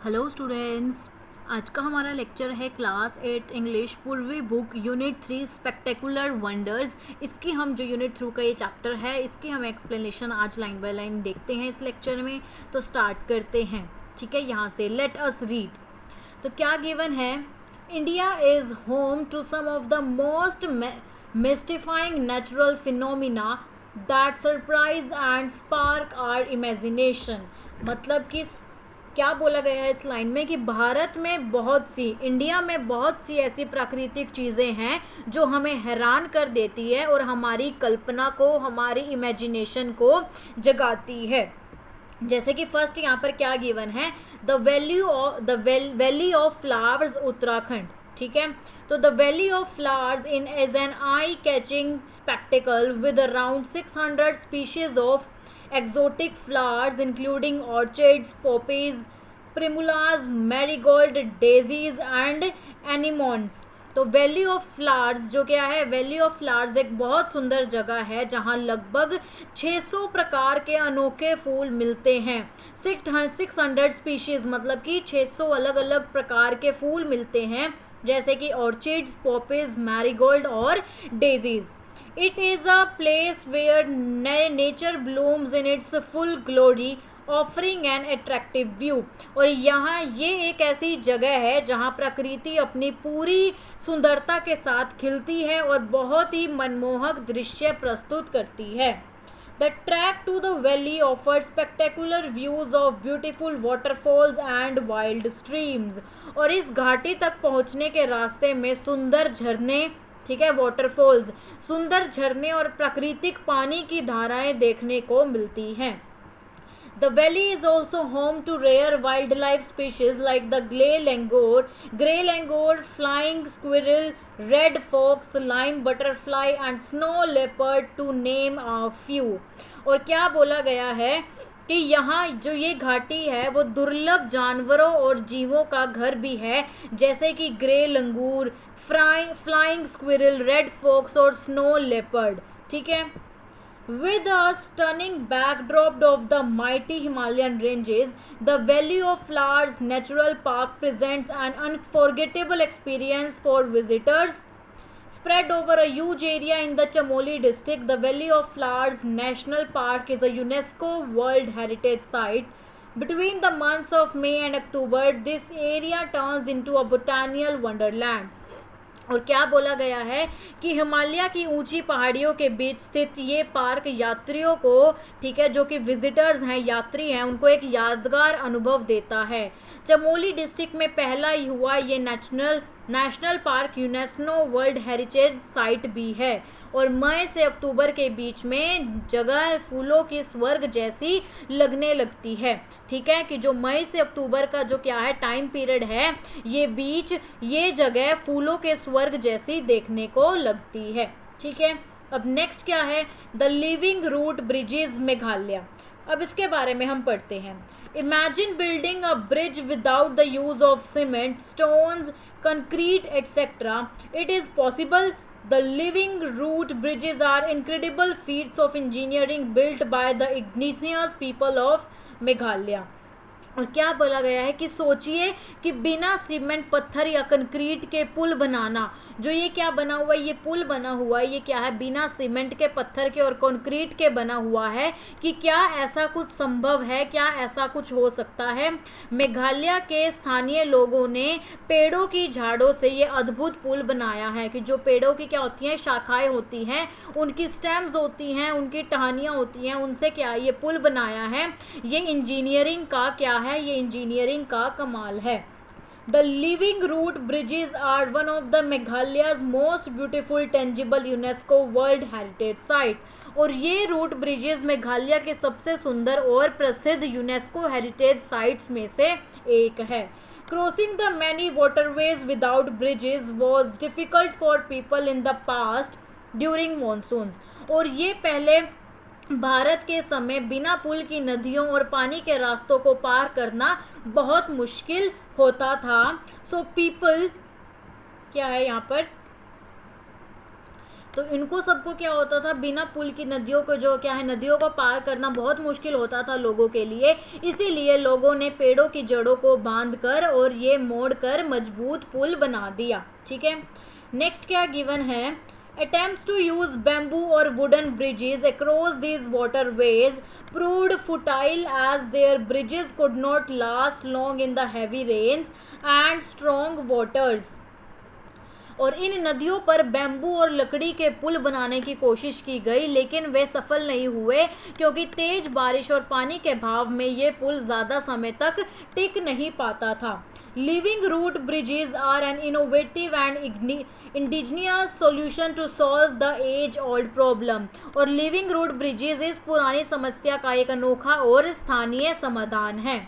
Hello students. आज का हमारा लेक्चर है क्लास 8 इंग्लिश पूर्वी बुक यूनिट 3 स्पेक्टेकुलर वंडर्स। इसकी हम जो यूनिट 3 का ये चैप्टर है इसकी हम एक्सप्लेनेशन आज लाइन बाय लाइन देखते हैं इस लेक्चर में। तो स्टार्ट करते हैं। ठीक है, यहाँ से लेट अस रीड। तो क्या गिवन है? India is home to some of the most mystifying natural phenomena that surprise and spark our imagination. मतलब कि क्या बोला गया है इस लाइन में कि भारत में बहुत सी, इंडिया में बहुत सी ऐसी प्राकृतिक चीज़ें हैं जो हमें हैरान कर देती है और हमारी कल्पना को, हमारी इमेजिनेशन को जगाती है। जैसे कि फर्स्ट यहाँ पर क्या गिवन है? The valley of flowers Uttarakhand. ठीक है, तो the valley of flowers in is an eye catching spectacled with around 600 species of exotic flowers including orchids, poppies, primulas, marigold, daisies and anemones। तो वैली ऑफ फ्लावर्स जो क्या है? Valley of flowers एक बहुत सुंदर जगह है जहाँ लगभग 600 प्रकार के अनोखे फूल मिलते हैं। 600 स्पीशीज मतलब कि 600 अलग अलग प्रकार के फूल मिलते हैं, जैसे कि ऑर्चिड्स, पॉपीज, मैरीगोल्ड और daisies. It is a place where nature blooms in its full glory, offering an attractive view। और यहाँ ये एक ऐसी जगह है जहाँ प्रकृति अपनी पूरी सुंदरता के साथ खिलती है और बहुत ही मनमोहक दृश्य प्रस्तुत करती है। The trek to the valley offers spectacular views of beautiful waterfalls and wild streams। और इस घाटी तक पहुँचने के रास्ते में सुंदर झरने, ठीक है, वाटरफॉल्स, सुंदर झरने और प्राकृतिक पानी की धाराएं देखने को मिलती हैं। The valley is also home to rare wildlife species like the grey langur, flying squirrel, red fox, lime butterfly and snow leopard to name a few। और क्या बोला गया है कि यहाँ जो ये घाटी है वो दुर्लभ जानवरों और जीवों का घर भी है, जैसे कि ग्रे लंगूर, फ्लाइंग स्क्विरल, रेड फॉक्स और स्नो लेपर्ड। ठीक है, with a stunning backdrop of the mighty Himalayan ranges, the Valley of Flowers Natural Park presents an unforgettable experience for visitors। Spread over a huge area in the Chamoli district, the Valley of Flowers National Park is a UNESCO World Heritage Site। Between the months of May and October, this area turns into a botanical wonderland। और क्या बोला गया है कि हिमालय की ऊंची पहाड़ियों के बीच स्थित ये पार्क यात्रियों को, ठीक है, जो कि विजिटर्स हैं, यात्री हैं, उनको एक यादगार अनुभव देता है। चमोली डिस्ट्रिक्ट में पहला ही हुआ ये national park UNESCO world heritage site भी है। और मई से अक्टूबर के बीच में जगह फूलों की स्वर्ग जैसी लगने लगती है। ठीक है, कि जो मई से अक्टूबर का जो क्या है टाइम पीरियड है, ये जगह फूलों के स्वर्ग जैसी देखने को लगती है। ठीक है, अब नेक्स्ट क्या है? The living root bridges Meghalaya. अब इसके बारे में हम पढ़ते हैं। Imagine building a bridge without the use of cement, stones, concrete etcetera. It is possible. The living root bridges are incredible feats of engineering built by the indigenous people of Meghalaya। और क्या बोला गया है कि सोचिए कि बिना cement, पत्थर या कंक्रीट के पुल बनाना, जो ये क्या बना हुआ है, ये पुल बना हुआ है, ये क्या है? बिना सीमेंट के, पत्थर के और कंक्रीट के बना हुआ है। कि क्या ऐसा कुछ संभव है? क्या ऐसा कुछ हो सकता है? मेघालय के स्थानीय लोगों ने पेड़ों की झाड़ों से ये अद्भुत पुल बनाया है। कि जो पेड़ों की क्या होती हैं, शाखाएं होती हैं, उनकी स्टेम्स होती हैं, उनकी टहनियाँ होती हैं, उनसे क्या ये पुल बनाया है। ये इंजीनियरिंग का क्या है? ये इंजीनियरिंग का कमाल है। The living root bridges are one of the Meghalaya's most beautiful tangible UNESCO world heritage site. और ये रूट ब्रिजेज मेघालय के सबसे सुंदर और प्रसिद्ध यूनेस्को हेरिटेज साइट्स में से एक है। Crossing the many waterways without bridges was difficult for people in the past during monsoons. और ये पहले भारत के समय बिना पुल की नदियों और पानी के रास्तों को पार करना बहुत मुश्किल होता था। सो पीपल क्या है यहाँ पर? तो इनको सबको क्या होता था, बिना पुल की नदियों को जो क्या है नदियों को पार करना बहुत मुश्किल होता था लोगों के लिए, इसीलिए लोगों ने पेड़ों की जड़ों को बांध कर और ये मोड़ कर मजबूत पुल बना दिया। ठीक है, नेक्स्ट क्या गिवन है, attempts to use bamboo or wooden bridges across these waterways proved futile as their bridges could not last long in the heavy rains and strong waters। और इन नदियों पर बैम्बू और लकड़ी के पुल बनाने की कोशिश की गई, लेकिन वे सफल नहीं हुए क्योंकि तेज बारिश और पानी के बहाव में ये पुल ज़्यादा समय तक टिक नहीं पाता था। Living root bridges are an innovative and indigenous solution to solve the age old problem. और लिविंग रूट ब्रिजेज इस पुरानी समस्या का एक अनोखा और स्थानीय समाधान है।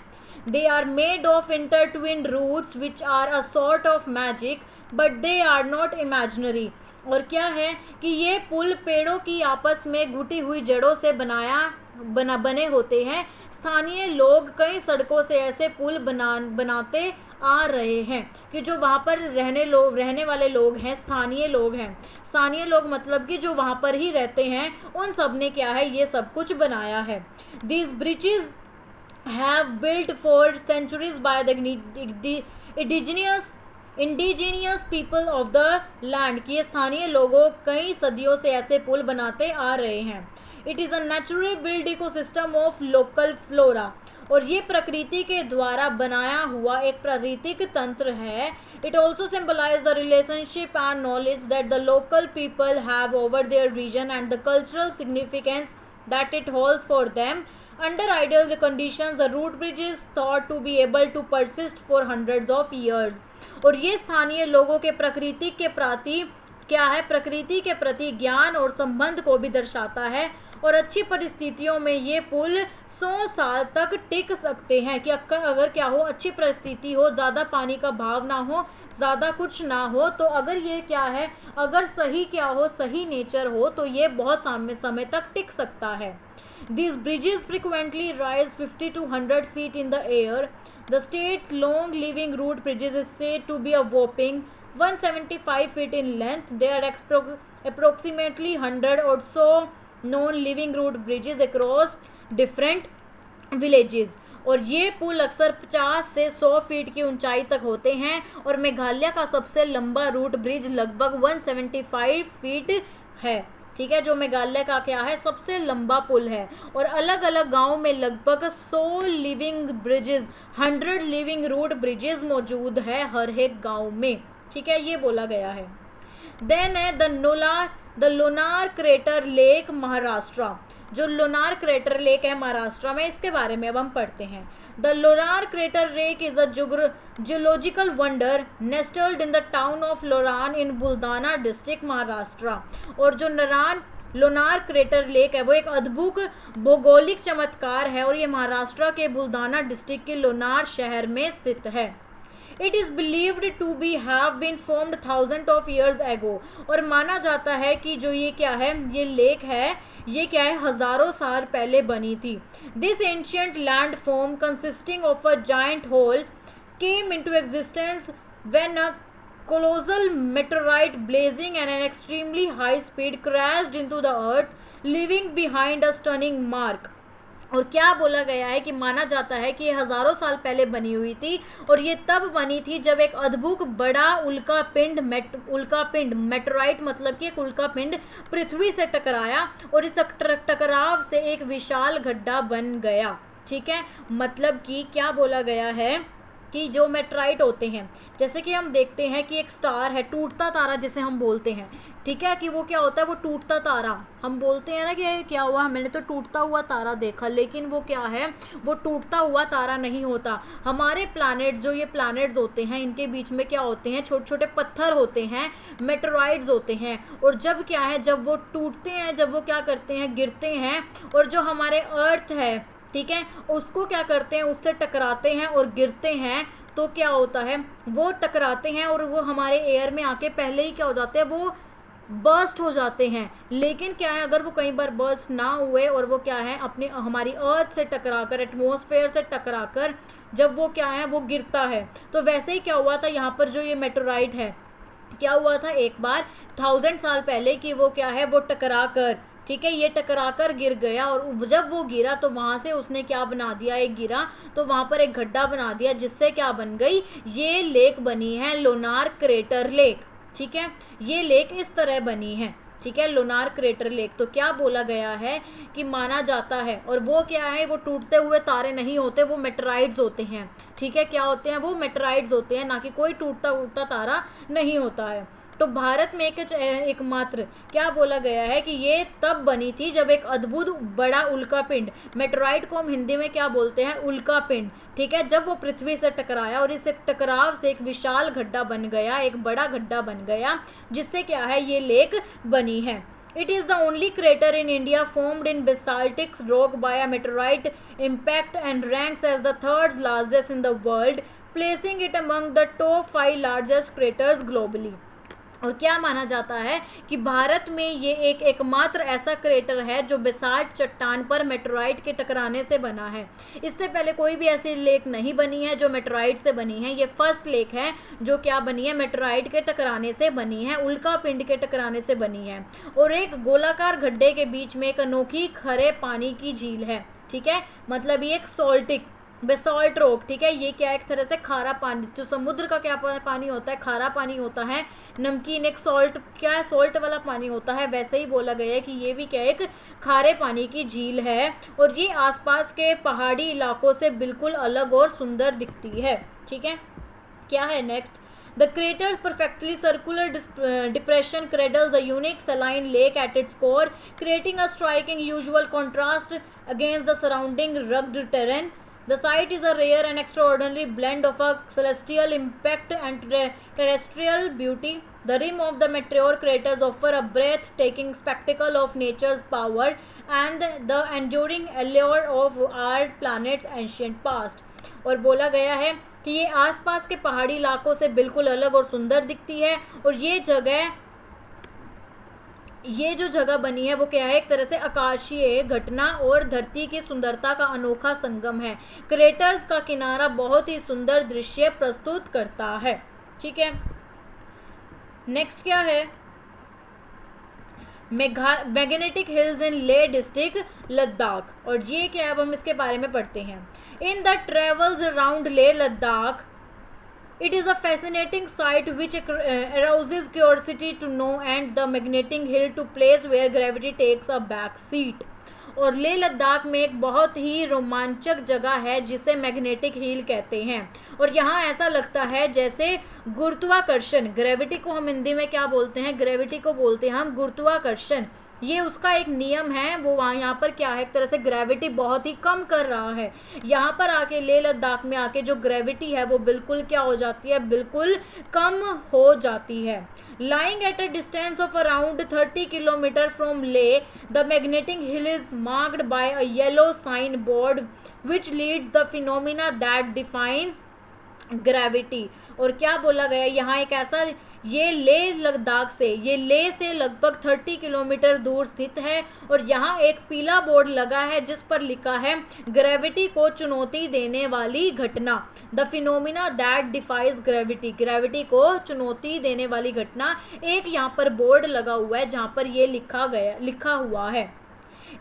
They are made of intertwined roots which are a sort of magic but they are not imaginary. और क्या है कि ये पुल पेड़ों की आपस में घुटी हुई जड़ों से बने होते हैं। स्थानीय लोग कई सड़कों से ऐसे पुल बनाते आ रहे हैं कि जो वहाँ पर रहने वाले लोग हैं, स्थानीय लोग मतलब कि जो वहाँ पर ही रहते हैं, उन सब ने क्या है ये सब कुछ बनाया है। These bridges have built for centuries by the indigenous people of the land, कि स्थानीय लोगों कई सदियों से ऐसे पुल बनाते आ रहे हैं। It is a natural build ecosystem of local flora, और ये प्रकृति के द्वारा बनाया हुआ एक प्राकृतिक तंत्र है। It also symbolise the relationship and knowledge that the local people have over their region and the cultural significance that it holds for them. Under ideal conditions, the root bridge is thought to be able to persist for hundreds of years। और ये स्थानीय लोगों के प्रकृति के प्रति ज्ञान और संबंध को भी दर्शाता है। और अच्छी परिस्थितियों में ये पुल 100 साल तक टिक सकते हैं, कि अगर क्या हो, अच्छी परिस्थिति हो, ज़्यादा पानी का भाव ना हो, ज़्यादा कुछ ना हो, तो अगर ये क्या है, अगर सही नेचर हो, तो ये बहुत समय तक टिक सकता है। These bridges frequently rise 50 to 100 feet in the air. The state's long living root bridges is said to be a whopping 175 feet in length. There are approximately 100 or so known living root bridges across different villages। और ये पुल अक्सर 50 से 100 feet की ऊंचाई तक होते हैं, और मेघालय का सबसे लंबा रूट ब्रिज लगभग 175 फीट है। ठीक है, जो मेघालय का क्या है सबसे लंबा पुल है। और अलग अलग गांव में लगभग 100 living bridges 100 living root bridges मौजूद है हर एक गांव में। ठीक है, ये बोला गया है। देन है the Lonar crater lake Maharashtra. जो लोनार क्रेटर लेक है महाराष्ट्र में, इसके बारे में अब हम पढ़ते हैं। The Lonar crater lake is a geological wonder nestled in the town of Lonar in Buldhana district Maharashtra. और जो लोनार क्रेटर लेक है वो एक अद्भुत भौगोलिक चमत्कार है, और ये महाराष्ट्र के बुल्दाना डिस्ट्रिक्ट के लोनार शहर में स्थित है। It is believed to be have been formed thousand of years ago. और माना जाता है कि जो ये क्या है, ये लेक है, ये क्या है, हजारों साल पहले बनी थी। This ancient land form consisting of a giant hole came into existence when a colossal meteorite blazing and an extremely high speed crashed into the earth, leaving behind a stunning mark. और क्या बोला गया है कि माना जाता है कि ये हजारों साल पहले बनी हुई थी, और ये तब बनी थी जब एक अद्भुत बड़ा उल्कापिंड मेटेराइट मतलब कि एक उल्कापिंड पृथ्वी से टकराया, और इस टकराव से एक विशाल गड्ढा बन गया। ठीक है, मतलब कि क्या बोला गया है कि जो मेटेराइट होते हैं, जैसे कि हम देखते हैं कि एक स्टार है, टूटता तारा जिसे हम बोलते हैं, ठीक है, कि वो क्या होता है, वो टूटता तारा हम बोलते हैं ना कि क्या हुआ, मैंने तो टूटता हुआ तारा देखा, लेकिन वो क्या है, वो टूटता हुआ तारा नहीं होता। हमारे प्लैनेट्स, जो ये प्लैनेट्स होते हैं, इनके बीच में क्या होते हैं, छोटे छोटे पत्थर होते हैं, मेटेराइट्स होते हैं, और जब क्या है, जब वो टूटते हैं, जब वो क्या करते हैं, गिरते हैं, और जो हमारे अर्थ है, ठीक है, उसको क्या करते हैं, उससे टकराते हैं और गिरते हैं, तो क्या होता है, वो टकराते हैं और वो हमारे एयर में आके पहले ही क्या हो जाते हैं, वो बर्स्ट हो जाते हैं। लेकिन क्या है, अगर वो कई बार बर्स्ट ना हुए और वो क्या है, अपने हमारी अर्थ से टकराकर, एटमॉस्फेयर से टकराकर जब वो क्या है, वो गिरता है, तो वैसे ही क्या हुआ था, यहाँ पर जो ये मेटेराइट है, क्या हुआ था एक बार 1000 साल पहले कि वो क्या है, वो टकरा कर, ठीक है, ये टकरा कर गिर गया, और जब वो गिरा तो वहाँ से उसने क्या बना दिया, एक गिरा तो वहाँ पर एक गड्ढा बना दिया, जिससे क्या बन गई, ये लेक बनी है लोनार क्रेटर लेक। ठीक है, ये लेक इस तरह बनी है। ठीक है, लोनार क्रेटर लेक। तो क्या बोला गया है कि माना जाता है, और वो क्या है, वो टूटते हुए तारे नहीं होते, वो मेटेराइड्स होते हैं। ठीक है, क्या होते हैं वो, मेटेराइड्स होते हैं, ना कि कोई टूटता उठता तारा नहीं होता है। तो भारत में एकमात्र क्या बोला गया है कि ये तब बनी थी जब एक अद्भुत बड़ा उल्का पिंड, मेटेराइट को हम हिंदी में क्या बोलते हैं, उल्का पिंड, ठीक है, जब वो पृथ्वी से टकराया और इस टकराव से एक विशाल गड्ढा बन गया, एक बड़ा गड्ढा बन गया, जिससे क्या है ये लेक बनी है। It is the only crater in India formed in basaltic rock by a meteorite impact and ranks as the third largest in the world, placing it among the top 5 largest craters globally. और क्या माना जाता है कि भारत में ये एकमात्र ऐसा क्रेटर है जो बेसाल्ट चट्टान पर मेटेराइट के टकराने से बना है। इससे पहले कोई भी ऐसी लेक नहीं बनी है जो मेटेराइट से बनी है। ये फर्स्ट लेक है जो क्या बनी है, मेटेराइट के टकराने से बनी है, उल्का पिंड के टकराने से बनी है। और एक गोलाकार गड्ढे के बीच में एक अनोखी खरे पानी की झील है। ठीक है, मतलब ये एक सोल्टिक बेसॉल्ट रॉक, ठीक है, ये क्या एक तरह से खारा पानी, जो समुद्र का क्या पानी होता है, खारा पानी होता है, नमकीन, एक सॉल्ट क्या है, सॉल्ट वाला पानी होता है, वैसे ही बोला गया है कि ये भी क्या एक खारे पानी की झील है, और ये आसपास के पहाड़ी इलाकों से बिल्कुल अलग और सुंदर दिखती है। ठीक है, क्या है next, The crater's perfectly circular depression cradles a unique saline lake at its core, creating a striking usual contrast against the surrounding rugged terrain. The site is a rare and extraordinary blend of a celestial impact and terrestrial beauty. The rim of the meteor craters offer a breathtaking spectacle of nature's power and the enduring allure of our planet's ancient past. और बोला गया है कि ये आसपास के पहाड़ी इलाकों से बिल्कुल अलग और सुंदर दिखती है, और ये जो जगह बनी है वो क्या है, एक तरह से आकाशीय घटना और धरती की सुंदरता का अनोखा संगम है। क्रेटर्स का किनारा बहुत ही सुंदर दृश्य प्रस्तुत करता है। ठीक है, नेक्स्ट क्या है, मैग्नेटिक हिल्स इन ले डिस्ट्रिक्ट लद्दाख, और ये क्या है, अब हम इसके बारे में पढ़ते हैं। इन द ट्रेवल्स अराउंड ले Ladakh, it is a fascinating sight which arouses curiosity to know and the magnetic hill to place where gravity takes a back seat. और लेह लद्दाख में एक बहुत ही रोमांचक जगह है जिसे मैग्नेटिक हिल कहते हैं, और यहाँ ऐसा लगता है जैसे गुरुत्वाकर्षण, ग्रेविटी को हम हिंदी में क्या बोलते हैं, ग्रेविटी को बोलते हैं हम गुरुत्वाकर्षण, ये उसका एक नियम है। वो वहाँ यहाँ पर क्या है, एक तरह से ग्रेविटी बहुत ही कम कर रहा है। यहाँ पर आके लेह लद्दाख में आके जो ग्रेविटी है वो बिल्कुल क्या हो जाती है, बिल्कुल कम हो जाती है। Lying at a distance of around 30 km from Leh, the magnetic hill is marked by a yellow signboard which leads the phenomena that defines gravity. और क्या बोला गया, यहाँ एक ऐसा, ये लेह लद्दाख से, ये लेह से लगभग 30 किलोमीटर दूर स्थित है, और यहाँ एक पीला बोर्ड लगा है जिस पर लिखा है ग्रेविटी को चुनौती देने वाली घटना, the phenomena that defies gravity, gravity को चुनौती देने वाली घटना। एक यहाँ पर बोर्ड लगा हुआ है जहाँ पर ये लिखा हुआ है।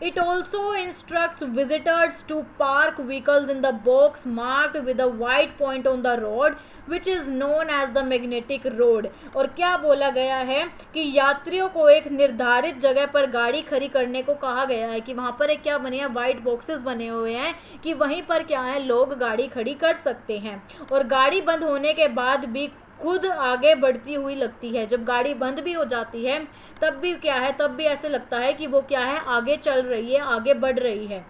It also instructs visitors to park vehicles in the box marked with a white point on the road, which is known as the magnetic road. और क्या बोला गया है कि यात्रियों को एक निर्धारित जगह पर गाड़ी खड़ी करने को कहा गया है, कि वहाँ पर एक क्या बने हैं, वाइट बॉक्सेस बने हुए हैं कि वहीं पर क्या है, लोग गाड़ी खड़ी कर सकते हैं, और गाड़ी बंद होने के बाद भी खुद आगे बढ़ती हुई लगती है। जब गाड़ी बंद भी हो जाती है तब भी क्या है, तब भी ऐसे लगता है कि वो क्या है, आगे चल रही है, आगे बढ़ रही है।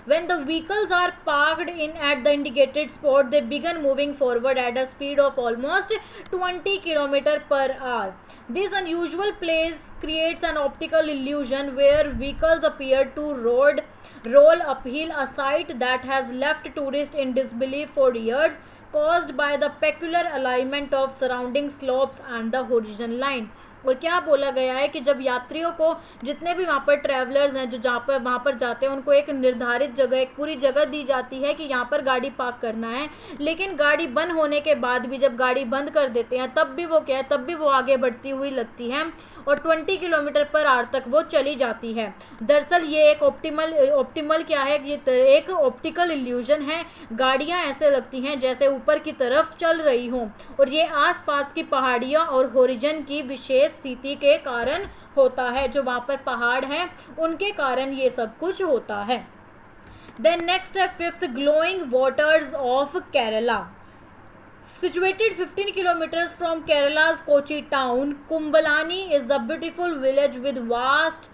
When the vehicles are parked in at the indicated spot, they begin moving forward at a speed of almost 20 km per hour. This unusual place creates an optical illusion where vehicles appear to roll uphill, a sight that has left tourists in disbelief for years. caused by the peculiar alignment of surrounding slopes and the horizon line। और क्या बोला गया है कि जब यात्रियों को, जितने भी वहाँ पर ट्रैवलर्स हैं जो जहाँ पर वहाँ पर जाते हैं, उनको एक निर्धारित जगह, एक पूरी जगह दी जाती है कि यहाँ पर गाड़ी पार्क करना है, लेकिन गाड़ी बंद होने के बाद भी जब गाड़ी बंद कर देते हैं तब भी वो क्या है, तब भी वो आगे बढ़ती हुई लगती है और 20 किलोमीटर पर आवर तक वो चली जाती है। दरअसल ये एक ऑप्टिमल क्या है, ये एक ऑप्टिकल इल्यूजन है। गाड़ियाँ ऐसे लगती हैं जैसे ऊपर की तरफ चल रही हों, और ये आसपास की पहाड़ियाँ और होरिजन की विशेष स्थिति के कारण होता है। जो वहाँ पर पहाड़ हैं उनके कारण ये सब कुछ होता है। देन नेक्स्ट है fifth, glowing waters of Kerala. Situated 15 kilometers from Kerala's Kochi town, Kumbalani is a beautiful village with vast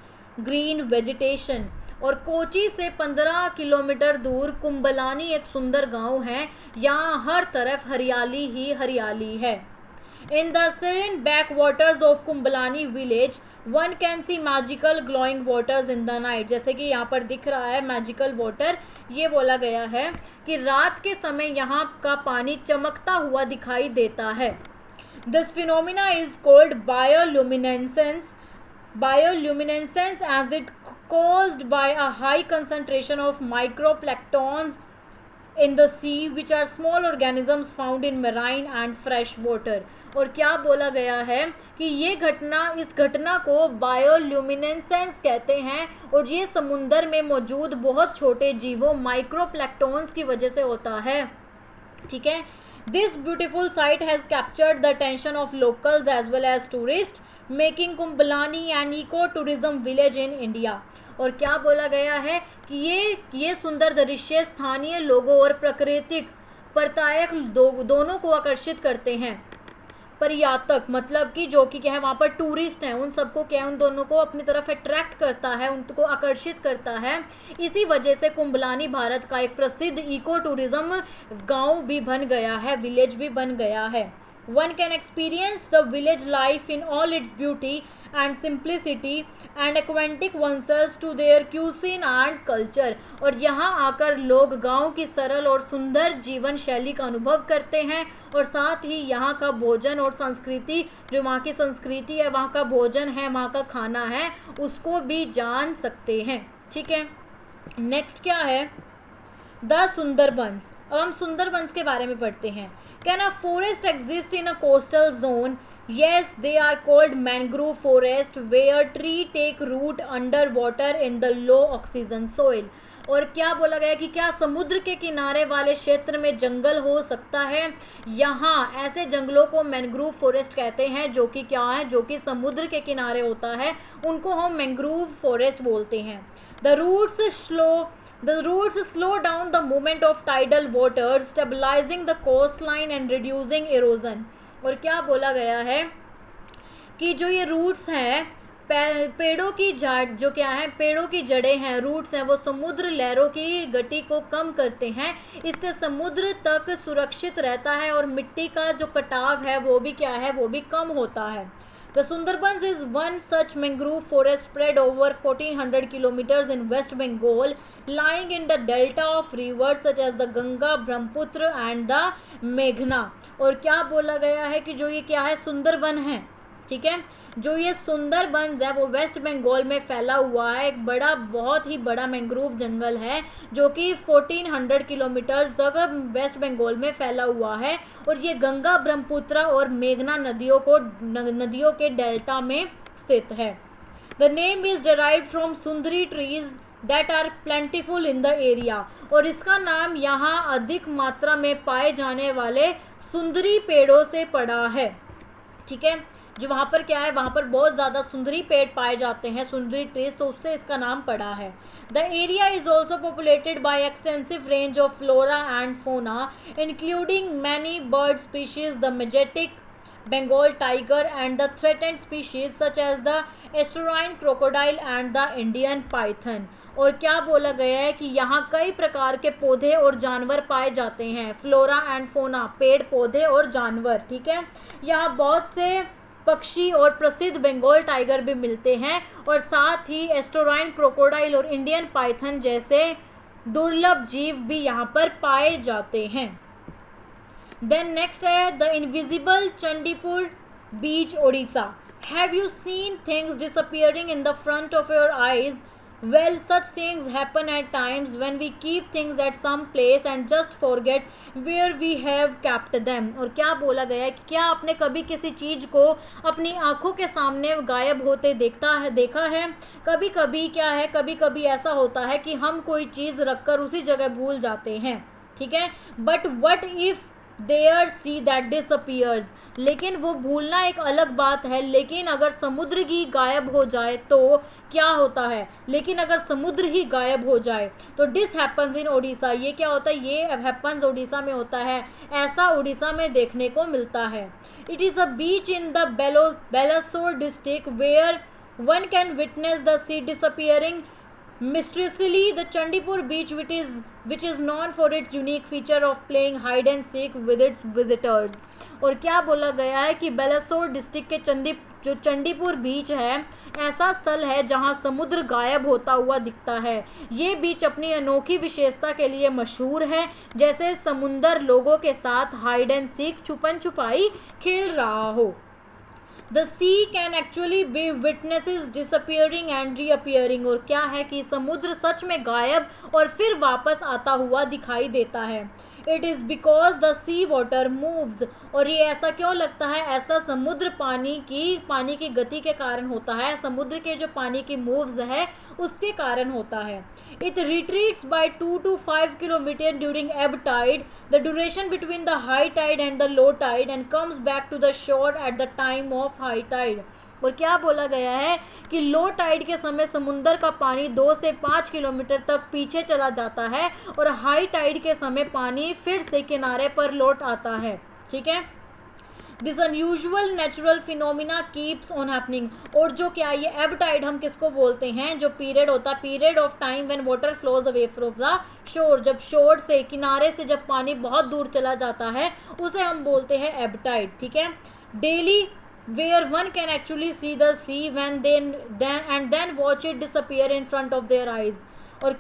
green vegetation। और कोची से 15 किलोमीटर दूर कुंबलानी एक सुंदर गांव है, यहाँ हर तरफ हरियाली ही हरियाली है। In the serene backwaters of Kumbalani village, one can see magical glowing waters in the night। जैसे कि यहाँ पर दिख रहा है मैजिकल वाटर, ये बोला गया है कि रात के समय यहाँ का पानी चमकता हुआ दिखाई देता है। This phenomena is called bioluminescence as it caused by a high concentration of microplanktons in the sea, which are small organisms found in marine and fresh water। और क्या बोला गया है कि ये घटना, इस घटना को बायोल्यूमिनेसेंस कहते हैं, और ये समुंदर में मौजूद बहुत छोटे जीवों माइक्रोप्लैंक्टन्स की वजह से होता है। ठीक है, this beautiful site has captured the attention of locals as well as tourist, making Kumbalangi an eco tourism village in India. और क्या बोला गया है कि ये सुंदर दृश्य स्थानीय लोगों और प्राकृतिक पर्यटक दोनों को आकर्षित करते हैं। पर्यटक मतलब कि जो कि क्या है, वहाँ पर टूरिस्ट हैं, उन सबको क्या है, उन दोनों को अपनी तरफ अट्रैक्ट करता है, उनको आकर्षित करता है। इसी वजह से कुंबलानी भारत का एक प्रसिद्ध इको टूरिज्म गांव भी बन गया है, विलेज भी बन गया है। One can experience the village life in all its beauty and simplicity and acquaint oneself to their cuisine and culture। और यहाँ आकर लोग गांव की सरल और सुंदर जीवन शैली का अनुभव करते हैं, और साथ ही यहाँ का भोजन और संस्कृति, जो वहाँ की संस्कृति है, वहाँ का भोजन है, वहाँ का खाना है, उसको भी जान सकते हैं। ठीक है, नेक्स्ट क्या है, द सुंदरबंस। अब हम सुंदरबंस के बारे में पढ़ते हैं। Can a forest exist in a coastal zone? Yes, they are called mangrove forest where tree take root underwater in the low oxygen soil। और क्या बोला गया कि क्या समुद्र के किनारे वाले क्षेत्र में जंगल हो सकता है? यहाँ ऐसे जंगलों को मैंग्रोव फॉरेस्ट कहते हैं, जो कि क्या है, जो कि समुद्र के किनारे होता है, उनको हम मैंग्रोव फॉरेस्ट बोलते हैं। The roots slow down the movement of tidal waters, stabilizing the coastline and reducing erosion। और क्या बोला गया है कि जो ये रूट्स हैं, पेड़ों की जड़, जो क्या है, पेड़ों की जड़ें हैं, रूट्स हैं, वो समुद्र लहरों की गति को कम करते हैं। इससे समुद्र तक सुरक्षित रहता है और मिट्टी का जो कटाव है वो भी क्या है, वो भी कम होता है। The Sundarbans is one such mangrove forest spread over 1400 kilometers in West Bengal, lying in the delta of rivers such as the Ganga, Brahmaputra and the Meghna। और क्या बोला गया है कि जो ये क्या है, सुंदरबन है। ठीक है, जो ये सुंदरबंस है वो वेस्ट बंगाल में फैला हुआ है, एक बड़ा, बहुत ही बड़ा मैंग्रोव जंगल है, जो कि 1400 किलोमीटर्स तक वेस्ट बंगाल में फैला हुआ है, और ये गंगा, ब्रह्मपुत्र और मेघना नदियों के डेल्टा में स्थित है। The name is derived from sundari trees that are plentiful in the area. और इसका नाम यहाँ अधिक मात्रा में पाए जाने वाले सुंदरी पेड़ों से पड़ा है। ठीक है, जो वहाँ पर क्या है, वहाँ पर बहुत ज़्यादा सुंदरी पेड़ पाए जाते हैं, सुंदरी ट्रीज, तो उससे इसका नाम पड़ा है। The area is also populated by extensive range of flora and fauna, including many bird species, the majestic Bengal tiger and the threatened species such as the estuarine crocodile and the Indian python. और क्या बोला गया है कि यहाँ कई प्रकार के पौधे और जानवर पाए जाते हैं, फ्लोरा एंड फोना, पेड़ पौधे और जानवर। ठीक है, यहाँ बहुत से पक्षी और प्रसिद्ध बंगाल टाइगर भी मिलते हैं, और साथ ही एस्टोराइन क्रोकोडाइल और इंडियन पाइथन जैसे दुर्लभ जीव भी यहाँ पर पाए जाते हैं। देन नेक्स्ट है the invisible Chandipur beach Odisha. Have you seen things disappearing in the front of your eyes? Well, such things happen at times when we keep things at some place and just forget where we have kept them. और क्या बोला गया है कि क्या आपने कभी किसी चीज़ को अपनी आंखों के सामने गायब होते देखा है. कभी कभी क्या है, कभी कभी ऐसा होता है कि हम कोई चीज़ रखकर उसी जगह भूल जाते हैं. ठीक है, but what if there sea that disappears. लेकिन वो भूलना एक अलग बात है, लेकिन अगर समुद्र ही गायब हो जाए तो क्या होता है. लेकिन अगर समुद्र ही गायब हो जाए तो दिस हैपन्स इन ओडिशा. ये क्या होता है, ये हैपन्स ओडिशा में होता है. ऐसा ओडिशा में देखने को मिलता है. It is a beach in the Balasore district where one can witness the sea disappearing mysteriously. The Chandipur beach, which is known for its unique feature of playing hide and seek with its visitors. और क्या बोला गया है कि Balasore district के जो चंडीपुर बीच है, ऐसा स्थल है जहां समुद्र गायब होता हुआ दिखता है. ये बीच अपनी अनोखी विशेषता के लिए मशहूर है, जैसे समुंदर लोगों के साथ हाइड एंड सीक छुपन छुपाई खेल रहा हो. The sea can actually be witnesses disappearing and reappearing. और क्या है कि समुद्र सच में गायब और फिर वापस आता हुआ दिखाई देता है. It is because the sea water moves. और ये ऐसा क्यों लगता है, ऐसा समुद्र पानी की गति के कारण होता है. समुद्र के जो पानी की मूव्स है उसके कारण होता है. It retreats by 2 to 5 kilometre during ebb tide, the duration between the high tide and the low tide, and comes back to the shore at the time of high tide. और क्या बोला गया है कि लो टाइड के समय समुंदर का पानी 2 से 5 किलोमीटर तक पीछे चला जाता है और हाई टाइड के समय पानी फिर से किनारे पर लौट आता है. ठीक है, this unusual natural phenomena keeps on happening. और जो क्या ये एब टाइड हम किसको बोलते हैं, जो पीरियड होता है, period of time when water flows away from the shore. जब शोर से, किनारे से जब पानी बहुत दूर चला जाता है उसे हम बोलते हैं एब टाइड. ठीक है, daily where one can actually see the sea when then watch it disappear in front of their eyes. और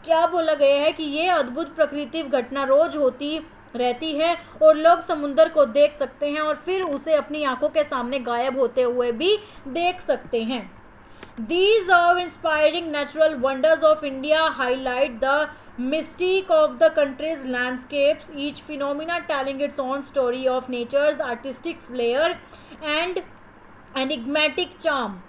क्या बोला गया है कि ये अद्भुत प्राकृतिक घटना रोज होती रहती है और लोग समुंदर को देख सकते हैं और फिर उसे अपनी आंखों के सामने गायब होते हुए भी देख सकते हैं. These awe-inspiring natural wonders of India highlight the mystique of the country's landscapes, each phenomena telling its own story of nature's artistic flair and enigmatic charm.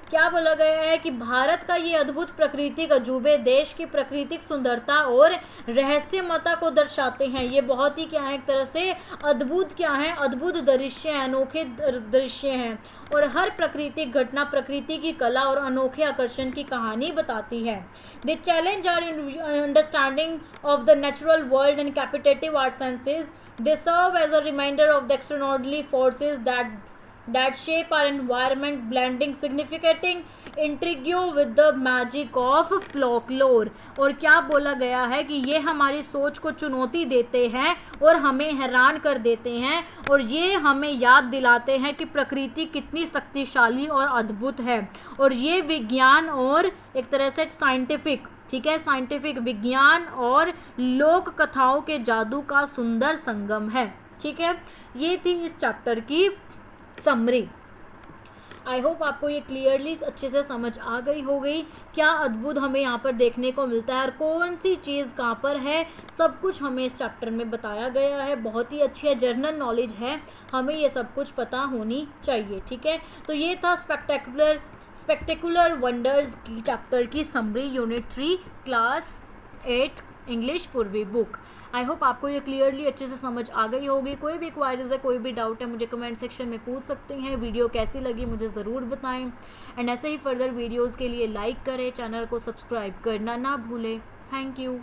क्या बोला गया है कि भारत का ये अद्भुत प्राकृतिक अजूबे देश की प्राकृतिक सुंदरता और रहस्यमयता को दर्शाते हैं. ये बहुत ही क्या है, एक तरह से अद्भुत क्या है, अद्भुत दृश्य हैं, अनोखे दृश्य हैं. और हर प्राकृतिक घटना प्रकृति की कला और अनोखे आकर्षण की कहानी बताती है. They challenge our understanding of the natural world and captivate our senses. They serve as a reminder of the extraordinary forces that shape our environment, blending significant intrigue with the magic of folklore. और क्या बोला गया है कि ये हमारी सोच को चुनौती देते हैं और हमें हैरान कर देते हैं और ये हमें याद दिलाते हैं कि प्रकृति कितनी शक्तिशाली और अद्भुत है. और ये विज्ञान और एक तरह से साइंटिफिक, ठीक है, साइंटिफिक विज्ञान और लोक कथाओं के जादू का सुंदर संगम है. ठीक है, ये थी इस चैप्टर की समरी. आई होप आपको ये क्लियरली अच्छे से समझ आ गई होगी क्या अद्भुत हमें यहाँ पर देखने को मिलता है और कौन सी चीज़ कहाँ पर है. सब कुछ हमें इस चैप्टर में बताया गया है. बहुत ही अच्छी है, जनरल नॉलेज है, हमें ये सब कुछ पता होनी चाहिए. ठीक है, तो ये था स्पेक्टेकुलर वंडर्स की चैप्टर की समरी, यूनिट 3 क्लास 8 इंग्लिश पूर्वी बुक. आई होप आपको ये क्लियरली अच्छे से समझ आ गई होगी. कोई भी क्वारीज है, कोई भी डाउट है, मुझे कमेंट सेक्शन में पूछ सकते हैं. वीडियो कैसी लगी मुझे ज़रूर बताएं एंड ऐसे ही फर्दर वीडियोज़ के लिए लाइक करें, चैनल को सब्सक्राइब करना ना भूलें. Thank you.